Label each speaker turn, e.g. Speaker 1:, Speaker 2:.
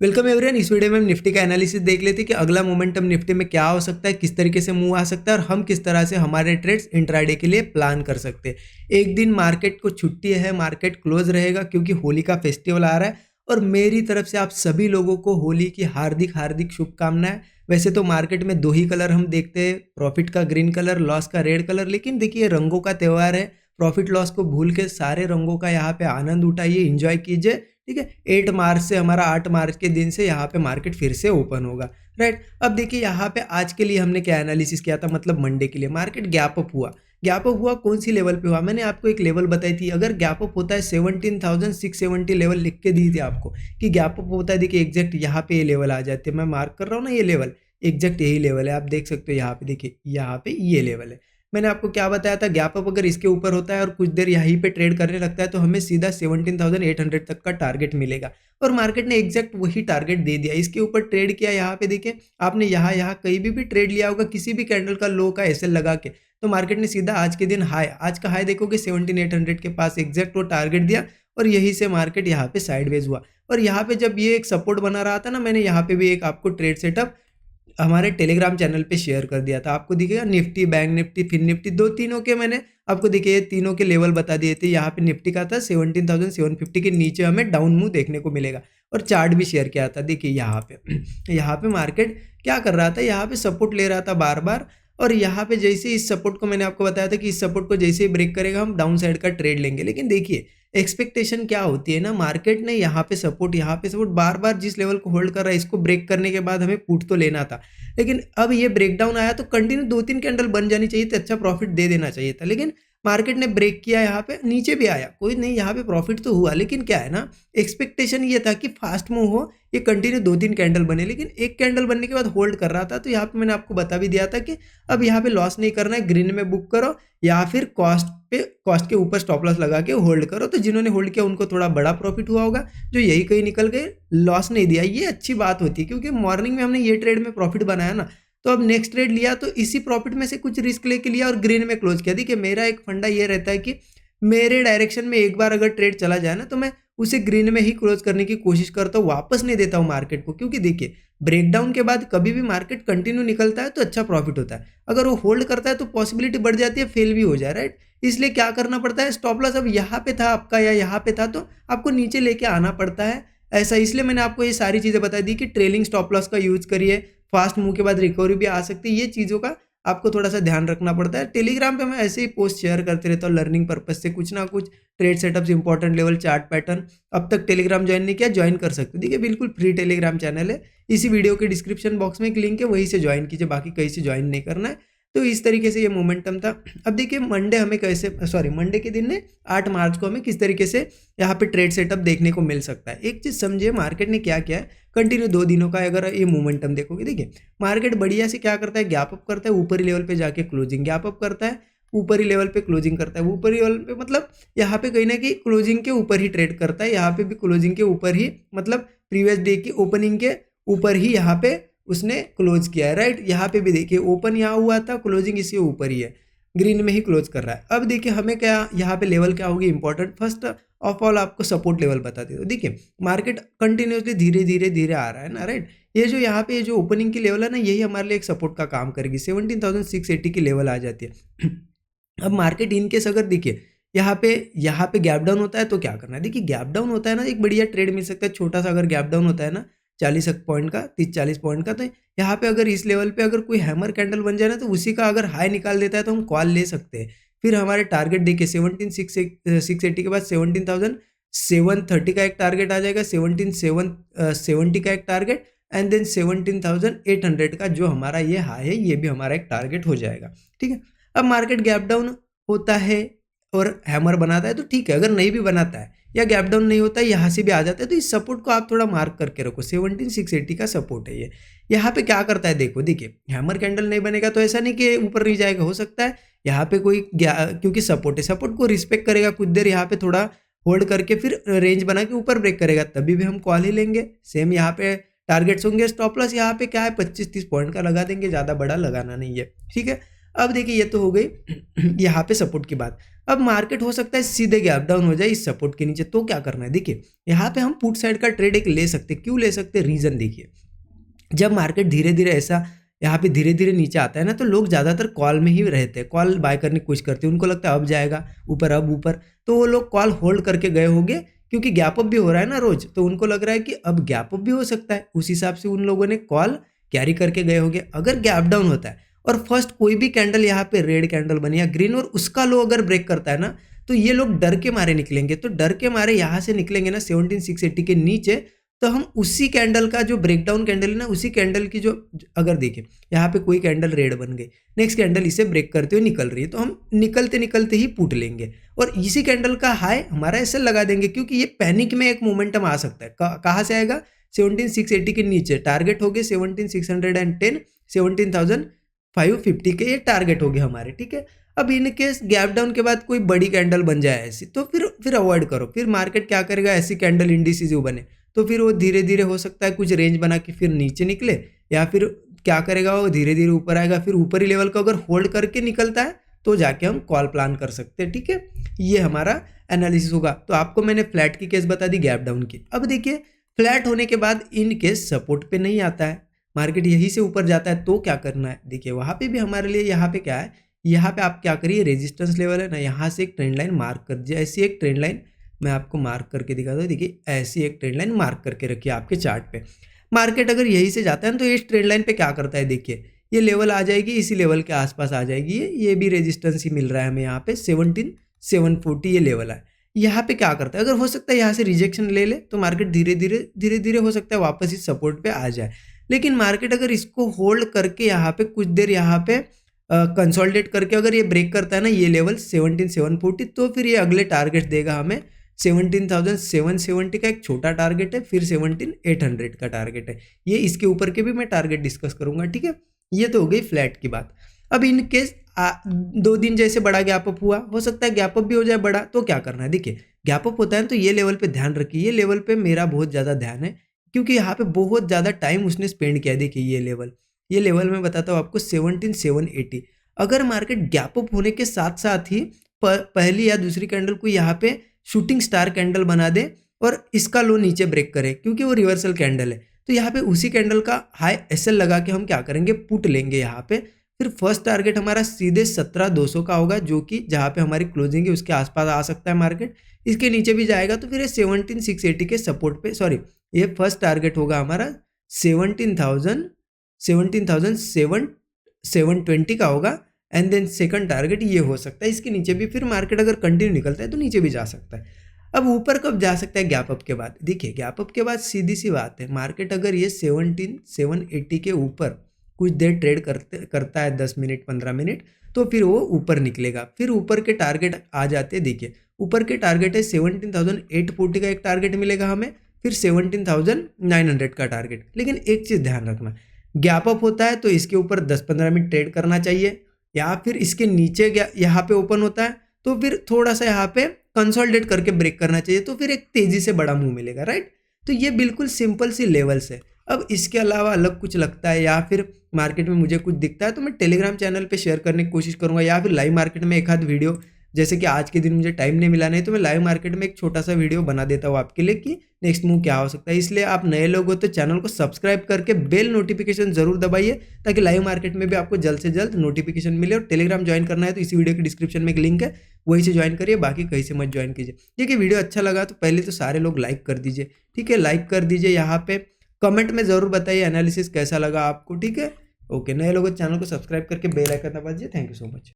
Speaker 1: Welcome everyone. इस video में हम निफ्टी का एनालिसिस देख लेते हैं कि अगला मोमेंटम निफ्टी में क्या हो सकता है, किस तरीके से मूव आ सकता है और हम किस तरह से हमारे ट्रेड्स इंट्राडे के लिए प्लान कर सकते हैं। एक दिन मार्केट को छुट्टी है, मार्केट क्लोज रहेगा क्योंकि होली का फेस्टिवल आ रहा है और मेरी तरफ से आप सभी लोगों को होली की हार्दिक हार्दिक शुभकामनाएं। वैसे तो मार्केट में दो ही कलर हम देखते हैं, प्रॉफिट का ग्रीन कलर, लॉस का रेड कलर, लेकिन देखिए रंगों का त्यौहार है। प्रॉफिट लॉस को भूल के सारे रंगों का यहाँ पे आनंद उठाइए, इंजॉय कीजिए। ठीक है, 8 मार्च से हमारा 8 मार्च के दिन से यहाँ पे मार्केट फिर से ओपन होगा। राइट, अब देखिए यहाँ पे आज के लिए हमने क्या एनालिसिस किया था, मतलब मंडे के लिए मार्केट गैप अप हुआ। गैप अप हुआ कौन सी लेवल पे हुआ, मैंने आपको एक लेवल बताई थी। अगर गैप अप होता है 17,670 लेवल लिख के दी थी आपको कि गैप अप होता है। देखिए एग्जैक्ट यहाँ पे ये लेवल आ जाते हैं, मैं मार्क कर रहा हूँ ना, ये लेवल एग्जैक्ट यही लेवल है, आप देख सकते हो यहाँ पे। देखिए यहाँ पे ये लेवल है। मैंने आपको क्या बताया था, गैप अप अगर इसके ऊपर होता है और कुछ देर यहीं पे ट्रेड करने लगता है तो हमें सीधा 17,800 तक का टारगेट मिलेगा। और मार्केट ने एग्जैक्ट वही टारगेट दे दिया, इसके ऊपर ट्रेड किया। यहाँ पे देखिए आपने यहाँ यहाँ कहीं भी ट्रेड लिया होगा किसी भी कैंडल का लो का एसएल लगा के, तो मार्केट ने सीधा आज के दिन हाई, आज का हाई देखोगे 17,800 के पास एग्जैक्ट वो टारगेट दिया और यही से मार्केट यहाँ पे साइडवेज हुआ। और यहाँ पे जब ये एक सपोर्ट बना रहा था ना, मैंने यहाँ पे भी एक आपको ट्रेड सेटअप हमारे टेलीग्राम चैनल पे शेयर कर दिया था। आपको दिखेगा Nifty, bank Nifty, fin Nifty, दो तीनों के मैंने आपको देखिए तीनों के लेवल बता दिए थे। यहाँ पे निफ्टी का था 17,750 के नीचे हमें डाउन मूव देखने को मिलेगा और चार्ट भी शेयर किया था। देखिए यहाँ पे मार्केट क्या कर रहा था, यहाँ पे सपोर्ट ले रहा था बार बार। और यहाँ पे जैसे इस सपोर्ट को मैंने आपको बताया था कि इस सपोर्ट को जैसे ही ब्रेक करेगा हम डाउन साइड का ट्रेड लेंगे। लेकिन देखिए एक्सपेक्टेशन क्या होती है ना, मार्केट ने यहाँ पे सपोर्ट बार बार जिस लेवल को होल्ड कर रहा है, इसको ब्रेक करने के बाद हमें पुट तो लेना था। लेकिन अब ये ब्रेकडाउन आया तो कंटिन्यू 2-3 कैंडल बन जानी चाहिए थी, अच्छा प्रॉफिट दे देना चाहिए था। लेकिन मार्केट ने ब्रेक किया, यहाँ पे नीचे भी आया, कोई नहीं, यहाँ पे प्रॉफिट तो हुआ। लेकिन क्या है ना, एक्सपेक्टेशन ये था कि फास्ट मूव हो, ये कंटिन्यू 2-3 कैंडल बने। लेकिन एक कैंडल बनने के बाद होल्ड कर रहा था, तो यहाँ पे मैंने आपको बता भी दिया था कि अब यहाँ पे लॉस नहीं करना है, ग्रीन में बुक करो या फिर कॉस्ट के ऊपर स्टॉप लॉस लगा के होल्ड करो। तो जिन्होंने होल्ड किया उनको थोड़ा बड़ा प्रॉफिट हुआ होगा, जो यही कहीं निकल गए, लॉस नहीं दिया। ये अच्छी बात होती है क्योंकि मॉर्निंग में हमने ये ट्रेड में प्रॉफिट बनाया ना, तो अब नेक्स्ट ट्रेड लिया तो इसी प्रॉफिट में से कुछ रिस्क लेके लिया और ग्रीन में क्लोज किया। देखिए मेरा एक फंडा ये रहता है कि मेरे डायरेक्शन में एक बार अगर ट्रेड चला जाए ना, तो मैं उसे ग्रीन में ही क्लोज करने की कोशिश करता हूँ, वापस नहीं देता हूँ मार्केट को। क्योंकि देखिए ब्रेकडाउन के बाद कभी भी मार्केट कंटिन्यू निकलता है तो अच्छा प्रॉफिट होता है, अगर वो होल्ड करता है तो पॉसिबिलिटी बढ़ जाती है फेल भी हो जाए। राइट, इसलिए क्या करना पड़ता है, स्टॉप लॉस अब यहाँ पे था आपका या यहाँ पे था तो आपको नीचे लेके आना पड़ता है ऐसा। इसलिए मैंने आपको ये सारी चीज़ें बता दी कि ट्रेलिंग स्टॉप लॉस का यूज करिए, फास्ट मूव के बाद रिकवरी भी आ सकती है। ये चीज़ों का आपको थोड़ा सा ध्यान रखना पड़ता है। टेलीग्राम पे मैं ऐसे ही पोस्ट शेयर करते रहता हूँ लर्निंग पर्पज से, कुछ ना कुछ trade setups, important level, chart pattern. अब तक टेलीग्राम ज्वाइन नहीं किया, ज्वाइन कर सकते हो। देखिए बिल्कुल फ्री टेलीग्राम चैनल है, इसी वीडियो के डिस्क्रिप्शन बॉक्स में एक लिंक है, वहीं से ज्वाइन कीजिए, बाकी कहीं से ज्वाइन नहीं करना है। तो इस तरीके से ये मोमेंटम था। अब देखिए मंडे के दिन ने 8 मार्च को हमें किस तरीके से यहाँ पे ट्रेड सेटअप देखने को मिल सकता है। एक चीज़ समझिए, मार्केट ने क्या किया है, कंटिन्यू 2 दिनों का अगर ये मोमेंटम देखोगे, देखिए मार्केट बढ़िया से क्या करता है, गैप अप करता है, ऊपरी लेवल पे जाके क्लोजिंग, गैप अप करता है, ऊपरी लेवल पे क्लोजिंग करता है, ऊपरी लेवल पे मतलब यहाँ पे कहीं ना कहीं क्लोजिंग के ऊपर ही ट्रेड करता है, यहाँ पे भी क्लोजिंग के ऊपर ही, मतलब प्रीवियस डे की ओपनिंग के ऊपर ही यहाँ पे उसने क्लोज किया है। राइट, यहाँ पे भी देखिए ओपन यहाँ हुआ था, क्लोजिंग इसके ऊपर ही है, ग्रीन में ही क्लोज कर रहा है। अब देखिए हमें क्या यहाँ पे लेवल क्या होगी इंपॉर्टेंट, फर्स्ट ऑफ ऑल आपको सपोर्ट लेवल बता दे। तो देखिए मार्केट कंटिन्यूसली धीरे धीरे धीरे आ रहा है ना। राइट, ये जो यहाँ पे जो ओपनिंग की लेवल है ना, यही हमारे लिए एक सपोर्ट का काम करेगी, 17,680 की लेवल आ जाती है। अब मार्केट इनकेस अगर देखिए यहाँ पे गैप डाउन होता है तो क्या करना है, देखिए गैप डाउन होता है ना, एक बढ़िया ट्रेड मिल सकता है छोटा सा। अगर गैप डाउन होता है ना 40 पॉइंट का, 30-40 पॉइंट का, तो यहाँ पे अगर इस लेवल पे अगर कोई हैमर कैंडल बन जाए ना, तो उसी का अगर हाई निकाल देता है तो हम कॉल ले सकते हैं। फिर हमारे टारगेट देखिए 17,680 के बाद 17,730 का एक टारगेट आ जाएगा, 17,770 का एक टारगेट, एंड देन 17,800 का जो हमारा ये हाई है, ये भी हमारा एक टारगेट हो जाएगा। ठीक है, अब मार्केट गैप डाउन होता है और हैमर बनाता है तो ठीक है, अगर नहीं भी बनाता है या गैप डाउन नहीं होता है, यहाँ से भी आ जाता है, तो इस सपोर्ट को आप थोड़ा मार्क करके रखो, 17,680 का सपोर्ट है ये। यहाँ पे क्या करता है देखिए हैमर कैंडल नहीं बनेगा तो ऐसा नहीं कि ऊपर नहीं जाएगा, हो सकता है यहाँ पे कोई क्योंकि सपोर्ट है, सपोर्ट को रिस्पेक्ट करेगा, कुछ देर यहाँ पे थोड़ा होल्ड करके फिर रेंज बना के ऊपर ब्रेक करेगा, तभी भी हम कॉल ही लेंगे। सेम यहाँ पे टारगेट्स होंगे, स्टॉप लॉस यहाँ पे क्या है 25-30 पॉइंट का लगा देंगे, ज़्यादा बड़ा लगाना नहीं है। ठीक है, अब देखिए ये तो हो गई यहाँ पे सपोर्ट की बात। अब मार्केट हो सकता है सीधे गैप डाउन हो जाए इस सपोर्ट के नीचे, तो क्या करना है, देखिए यहाँ पे हम पुट साइड का ट्रेड एक ले सकते हैं। क्यों ले सकते हैं, रीजन देखिए, जब मार्केट धीरे धीरे ऐसा यहाँ पे धीरे धीरे नीचे आता है ना, तो लोग ज़्यादातर कॉल में ही रहते हैं, कॉल बाय करने की कोशिश करते हैं, उनको लगता है अब जाएगा ऊपर, अब ऊपर, तो वो लोग कॉल होल्ड करके गए होंगे, क्योंकि गैप अप भी हो रहा है ना रोज, तो उनको लग रहा है कि अब गैप अप भी हो सकता है, उस हिसाब से उन लोगों ने कॉल कैरी करके गए होंगे। अगर गैप डाउन होता है और फर्स्ट कोई भी कैंडल यहाँ पे रेड कैंडल बनी या ग्रीन और उसका लो अगर ब्रेक करता है ना, तो ये लोग डर के मारे निकलेंगे, तो डर के मारे यहाँ से निकलेंगे ना 17680 के नीचे, तो हम उसी कैंडल का जो ब्रेकडाउन कैंडल है ना, उसी कैंडल की जो अगर देखें यहाँ पे कोई कैंडल रेड बन गई, नेक्स्ट कैंडल इसे ब्रेक करते हुए निकल रही है, तो हम निकलते निकलते ही पुट लेंगे और इसी कैंडल का हाई हमारा ऐसे लगा देंगे, क्योंकि ये पैनिक में एक मोमेंटम आ सकता है। कहाँ से आएगा, 17680 के नीचे टारगेट हो गए 17610, 17550 के ये टारगेट हो गए हमारे, ठीक है। अब इन केस गैप डाउन के बाद कोई बड़ी कैंडल बन जाए ऐसी, तो फिर अवॉइड करो। फिर मार्केट क्या करेगा, ऐसी कैंडल इंडिसेस बने तो फिर वो धीरे धीरे हो सकता है कुछ रेंज बना के फिर नीचे निकले, या फिर क्या करेगा वो धीरे धीरे ऊपर आएगा, फिर ऊपरी लेवल को अगर होल्ड करके निकलता है तो जाके हम कॉल प्लान कर सकते हैं, ठीक है। ये हमारा एनालिसिस होगा। तो आपको मैंने फ्लैट की केस बता दी, गैप डाउन की। अब देखिए फ्लैट होने के बाद इन केस सपोर्ट पे नहीं आता है, मार्केट यहीं से ऊपर जाता है, तो क्या करना है, देखिए वहाँ पे भी हमारे लिए यहाँ पे क्या है, यहाँ पे आप क्या करिए, रेजिस्टेंस लेवल है ना, यहाँ से एक ट्रेंड लाइन मार्क कर दीजिए। ऐसी एक ट्रेंड लाइन मैं आपको मार्क करके दिखाता हूँ, देखिए ऐसी एक ट्रेंड लाइन मार्क करके रखिए आपके चार्ट पे। मार्केट अगर यहीं से जाता है ना, तो ये ट्रेंड लाइन पे क्या करता है, देखिए ये लेवल आ जाएगी, इसी लेवल के आसपास आ जाएगी, ये भी रेजिस्टेंस ही मिल रहा है हमें यहाँ पे 17740 ये लेवल है। यहाँ पे क्या करता है, अगर हो सकता है यहाँ से रिजेक्शन ले ले, तो मार्केट धीरे धीरे हो सकता है वापस इस सपोर्ट पे आ जाए। लेकिन मार्केट अगर इसको होल्ड करके यहाँ पे कुछ देर यहाँ पे कंसोलिडेट करके अगर ये ब्रेक करता है ना ये लेवल 17740, तो फिर ये अगले टारगेट देगा हमें 17770 का एक छोटा टारगेट है, फिर 17800 का टारगेट है। ये इसके ऊपर के भी मैं टारगेट डिस्कस करूंगा, ठीक है। ये तो हो गई फ्लैट की बात। अब इन केस 2 दिन जैसे बड़ा गैप अप हुआ, हो सकता है गैप अप भी हो जाए बड़ा, तो क्या करना है, देखिए गैप अप होता है तो ये लेवल पे ध्यान रखिए, ये लेवल पे मेरा बहुत ज़्यादा ध्यान है, क्योंकि यहाँ पे बहुत ज़्यादा टाइम उसने स्पेंड किया। देखिए ये लेवल मैं बताता हूँ आपको 17780। अगर मार्केट गैप अप होने के साथ साथ ही पहली या दूसरी कैंडल को यहाँ पे शूटिंग स्टार कैंडल बना दे और इसका लो नीचे ब्रेक करे, क्योंकि वो रिवर्सल कैंडल है, तो यहाँ पे उसी कैंडल का हाई एसएल लगा के हम क्या करेंगे, पुट लेंगे यहाँ पे। फिर फर्स्ट टारगेट हमारा सीधे 17200 का होगा, जो कि जहाँ पे हमारी क्लोजिंग है उसके आसपास आ सकता है मार्केट, इसके नीचे भी जाएगा तो फिर ये 17680 के सपोर्ट पे, सॉरी ये फर्स्ट टारगेट होगा हमारा 17720 का होगा, एंड देन सेकंड टारगेट ये हो सकता है इसके नीचे भी, फिर मार्केट अगर कंटिन्यू निकलता है तो नीचे भी जा सकता है। अब ऊपर कब जा सकता है, गैप अप के बाद। देखिए गैप अप के बाद सीधी सी बात है, मार्केट अगर ये 17780 के ऊपर कुछ देर ट्रेड करता है 10 मिनट 15 मिनट, तो फिर वो ऊपर निकलेगा। फिर ऊपर के टारगेट आ जाते हैं, देखिए ऊपर के टारगेट है 17840 का एक टारगेट मिलेगा हमें, फिर 17900 का टारगेट। लेकिन एक चीज़ ध्यान रखना, गैप अप होता है तो इसके ऊपर 10-15 मिनट ट्रेड करना चाहिए, या फिर इसके नीचे यहाँ पे ओपन होता है तो फिर थोड़ा सा यहाँ पे कंसोलिडेट करके ब्रेक करना चाहिए, तो फिर एक तेजी से बड़ा मूव मिलेगा, राइट। तो ये बिल्कुल सिंपल सी लेवल्स है। अब इसके अलावा अलग कुछ लगता है या फिर मार्केट में मुझे कुछ दिखता है तो मैं टेलीग्राम चैनल पे शेयर करने की कोशिश करूंगा, या फिर लाइव मार्केट में एक आध वीडियो, जैसे कि आज के दिन मुझे टाइम नहीं मिला, नहीं तो मैं लाइव मार्केट में एक छोटा सा वीडियो बना देता हूँ आपके लिए कि नेक्स्ट मूव क्या हो सकता है। इसलिए आप नए लोग हो तो चैनल को सब्सक्राइब करके बेल नोटिफिकेशन जरूर दबाइए, ताकि लाइव मार्केट में भी आपको जल्द से जल्द नोटिफिकेशन मिले। और टेलीग्राम ज्वाइन करना है तो इसी वीडियो के डिस्क्रिप्शन में एक लिंक है, वहीं से ज्वाइन करिए, बाकी कहीं से मत ज्वाइन कीजिए। देखिए वीडियो अच्छा लगा तो पहले तो सारे लोग लाइक कर दीजिए, ठीक है, लाइक कर दीजिए। यहाँ पे कमेंट में जरूर बताइए एनालिसिस कैसा लगा आपको, ठीक है। ओके, नए लोगों चैनल को सब्सक्राइब करके बेल आइकन दबा दीजिए। Thank you so much.